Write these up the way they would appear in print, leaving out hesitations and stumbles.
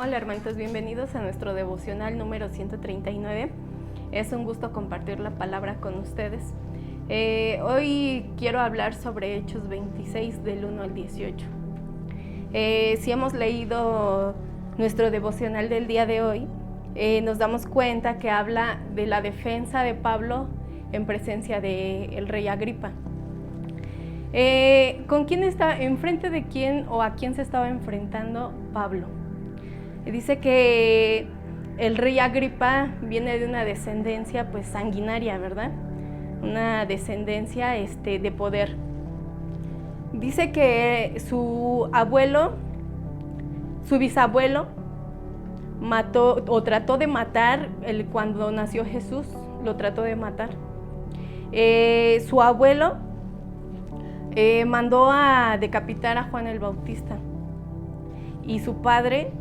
Hola hermanitos, bienvenidos a nuestro devocional número 139. Es un gusto compartir la palabra con ustedes. Hoy quiero hablar sobre Hechos 26 del 1 al 18. Si hemos leído nuestro devocional del día de hoy, nos damos cuenta que habla de la defensa de Pablo en presencia del rey Agripa. ¿Con quién está, enfrente de quién o a quién se estaba enfrentando Pablo? Dice que el rey Agripa viene de una descendencia pues sanguinaria, ¿verdad? Una descendencia de poder. Dice que su bisabuelo mató o trató de matar cuando nació Jesús, lo trató de matar. Su abuelo mandó a decapitar a Juan el Bautista y su padre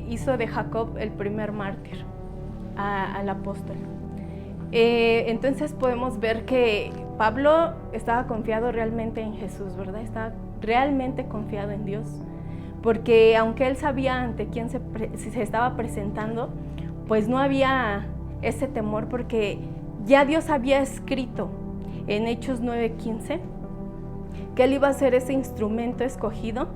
hizo de Jacob el primer mártir al apóstol. Entonces podemos ver que Pablo estaba confiado realmente en Jesús, ¿verdad? Estaba realmente confiado en Dios, porque aunque él sabía ante quién se estaba presentando, pues no había ese temor, porque ya Dios había escrito en Hechos 9:15 que él iba a ser ese instrumento escogido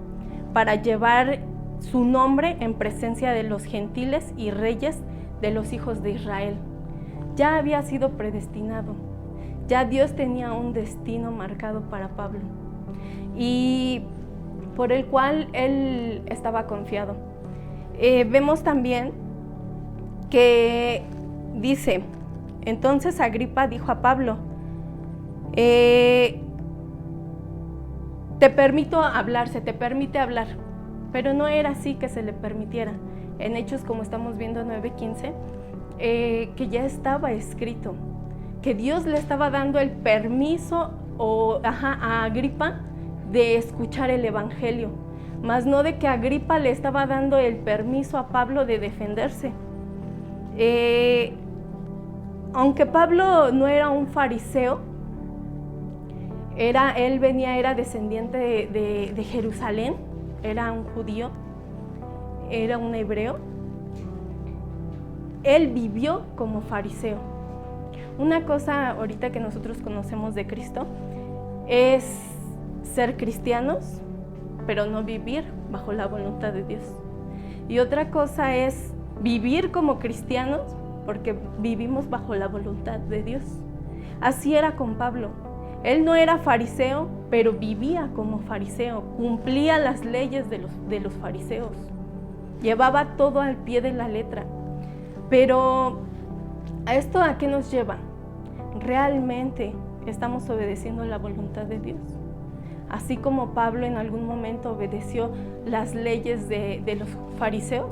para llevar su nombre en presencia de los gentiles y reyes de los hijos de Israel. Ya había sido predestinado, ya Dios tenía un destino marcado para Pablo y por el cual él estaba confiado. Vemos también que dice, entonces Agripa dijo a Pablo, te permito hablar, se te permite hablar. Pero no era así que se le permitiera. En Hechos, como estamos viendo 9:15, que ya estaba escrito, que Dios le estaba dando el permiso a Agripa de escuchar el evangelio, más no de que Agripa le estaba dando el permiso a Pablo de defenderse. Aunque Pablo no era un fariseo, era descendiente de Jerusalén, era un judío, era un hebreo. Él vivió como fariseo. Una cosa ahorita que nosotros conocemos de Cristo es ser cristianos, pero no vivir bajo la voluntad de Dios. Y otra cosa es vivir como cristianos porque vivimos bajo la voluntad de Dios. Así era con Pablo. Él no era fariseo, pero vivía como fariseo, cumplía las leyes de los fariseos, llevaba todo al pie de la letra. Pero ¿esto a qué nos lleva? ¿Realmente estamos obedeciendo la voluntad de Dios? Así como Pablo en algún momento obedeció las leyes de los fariseos.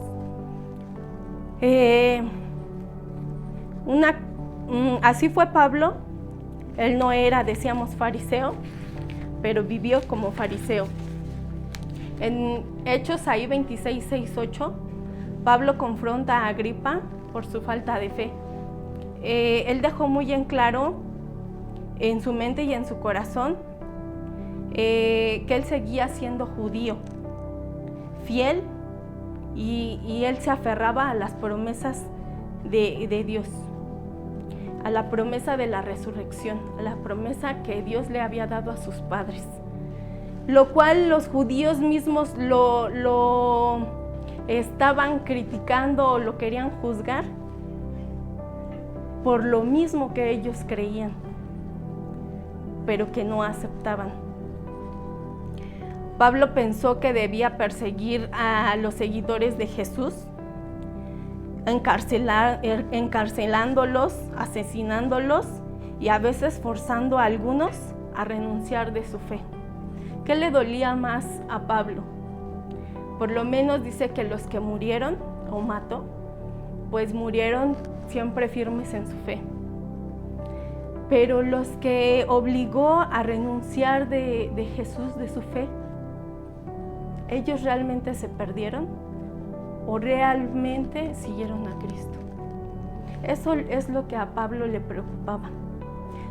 Así fue Pablo. Él no era, decíamos, fariseo, pero vivió como fariseo. En Hechos ahí 26, 6, 8, Pablo confronta a Agripa por su falta de fe. Él dejó muy en claro en su mente y en su corazón que él seguía siendo judío, fiel, y él se aferraba a las promesas de Dios, a la promesa de la resurrección, a la promesa que Dios le había dado a sus padres, lo cual los judíos mismos lo estaban criticando o lo querían juzgar por lo mismo que ellos creían, pero que no aceptaban. Pablo pensó que debía perseguir a los seguidores de Jesús, encarcelándolos, asesinándolos y a veces forzando a algunos a renunciar de su fe. ¿Qué le dolía más a Pablo? Por lo menos dice que los que murieron o mató, pues murieron siempre firmes en su fe. Pero los que obligó a renunciar de Jesús, de su fe, ¿ellos realmente se perdieron o realmente siguieron a Cristo? Eso es lo que a Pablo le preocupaba,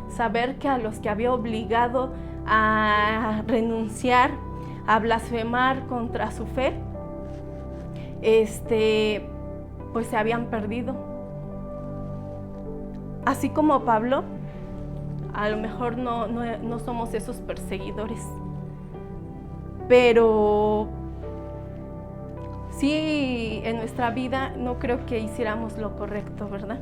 saber que a los que había obligado a renunciar, a blasfemar contra su fe, pues se habían perdido. Así como Pablo, a lo mejor no somos esos perseguidores, pero sí, en nuestra vida no creo que hiciéramos lo correcto, ¿verdad?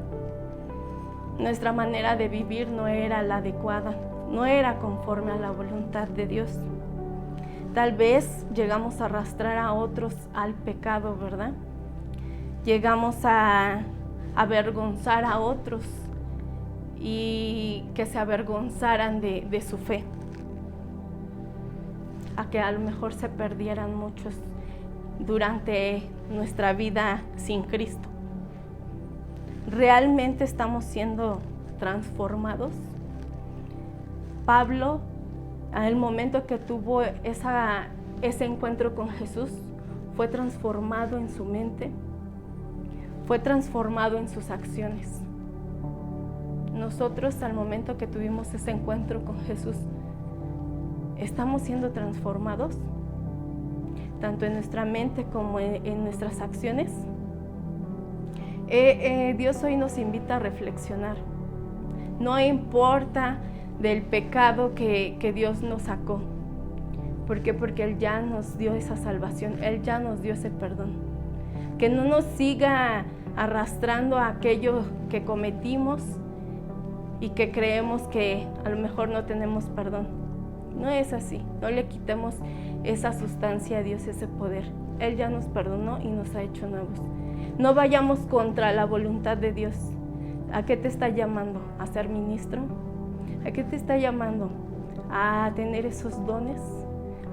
Nuestra manera de vivir no era la adecuada, no era conforme a la voluntad de Dios. Tal vez llegamos a arrastrar a otros al pecado, ¿verdad? Llegamos a avergonzar a otros y que se avergonzaran de su fe, a que a lo mejor se perdieran muchos durante nuestra vida sin Cristo. ¿Realmente estamos siendo transformados? Pablo, al momento que tuvo ese encuentro con Jesús, fue transformado en su mente, fue transformado en sus acciones. Nosotros, al momento que tuvimos ese encuentro con Jesús, ¿estamos siendo transformados? Tanto en nuestra mente como en nuestras acciones. Dios hoy nos invita a reflexionar. No importa del pecado que Dios nos sacó. ¿Por qué? Porque Él ya nos dio esa salvación, Él ya nos dio ese perdón. Que no nos siga arrastrando a aquello que cometimos y que creemos que a lo mejor no tenemos perdón. No es así, no le quitemos esa sustancia a Dios, ese poder. Él ya nos perdonó y nos ha hecho nuevos. No vayamos contra la voluntad de Dios. ¿A qué te está llamando? ¿A ser ministro? ¿A qué te está llamando? ¿A tener esos dones?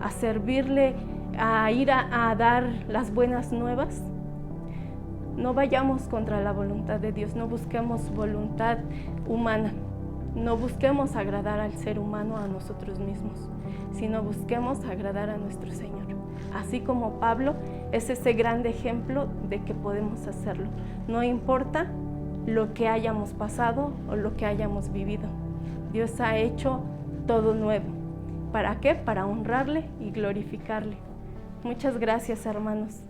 ¿A servirle? ¿A ir a dar las buenas nuevas? No vayamos contra la voluntad de Dios, no busquemos voluntad humana. No busquemos agradar al ser humano, a nosotros mismos, sino busquemos agradar a nuestro Señor. Así como Pablo es ese grande ejemplo de que podemos hacerlo. No importa lo que hayamos pasado o lo que hayamos vivido. Dios ha hecho todo nuevo. ¿Para qué? Para honrarle y glorificarle. Muchas gracias, hermanos.